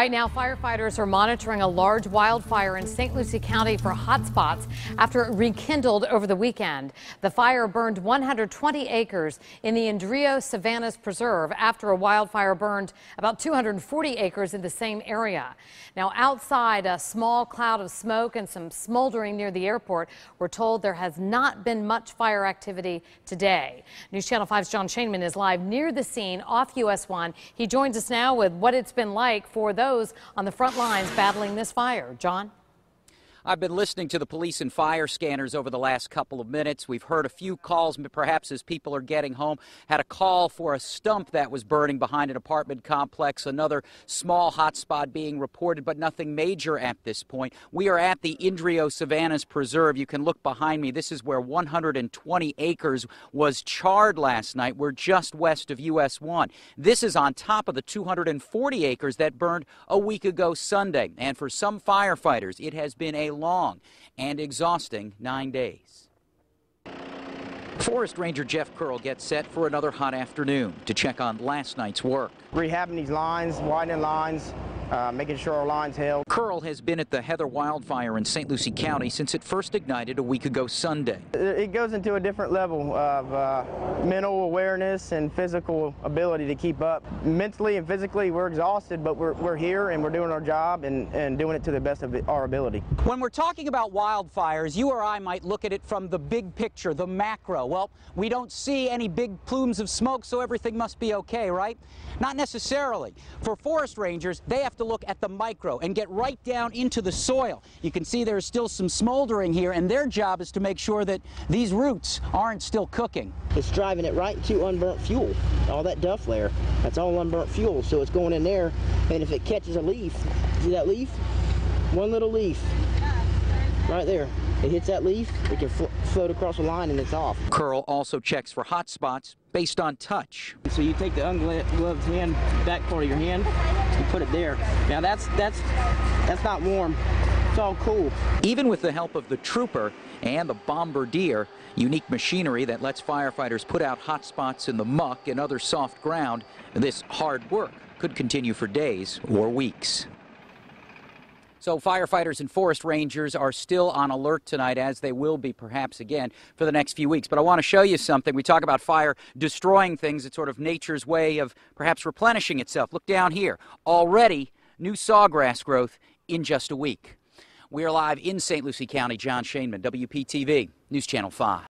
Right now, firefighters are monitoring a large wildfire in St. Lucie County for hotspots after it rekindled over the weekend. The fire burned 120 acres in the Indrio Savannas Preserve after a wildfire burned about 240 acres in the same area. Now, outside, a small cloud of smoke and some smoldering near the airport. We're told there has not been much fire activity today. News Channel 5's John Shainman is live near the scene off US 1. He joins us now with what it's been like for those on the front lines battling this fire. John? I've been listening to the police and fire scanners over the last couple of minutes. We've heard a few calls, perhaps as people are getting home. Had a call for a stump that was burning behind an apartment complex. Another small hot spot being reported, but nothing major at this point. We are at the Indrio Savannas Preserve. You can look behind me. This is where 120 acres was charred last night. We're just west of US 1. This is on top of the 240 acres that burned a week ago Sunday. And for some firefighters, it has been a long and exhausting 9 days. Forest Ranger Jeff Curl gets set for another hot afternoon to check on last night's work. Rehabbing these lines, widening lines, making sure our lines held. Curl has been at the Heather wildfire in St. Lucie County since it first ignited a week ago Sunday. It goes into a different level of mental awareness and physical ability to keep up. Mentally and physically, we're exhausted, but we're here and we're doing our job and doing it to the best of our ability. When we're talking about wildfires, you or I might look at it from the big picture, the macro. Well, we don't see any big plumes of smoke, so everything must be okay, right? Not necessarily. For forest rangers, they have to look at the micro and get right down into the soil. You can see there's still some smoldering here, and their job is to make sure that these roots aren't still cooking. It's driving it right to unburnt fuel. All that duff layer, that's all unburnt fuel, so it's going in there, and if it catches a leaf, see that leaf? One little leaf, right there. It hits that leaf, it can float across the line and it's off. Curl also checks for hot spots based on touch. So you take the ungloved hand, back part of your hand, and put it there. Now that's not warm. It's all cool. Even with the help of the trooper and the bombardier, unique machinery that lets firefighters put out hot spots in the muck and other soft ground, this hard work could continue for days or weeks. So firefighters and forest rangers are still on alert tonight, as they will be perhaps again for the next few weeks. But I want to show you something. We talk about fire destroying things. It's sort of nature's way of perhaps replenishing itself. Look down here. Already new sawgrass growth in just a week. We are live in St. Lucie County. John Shainman, WPTV, News Channel 5.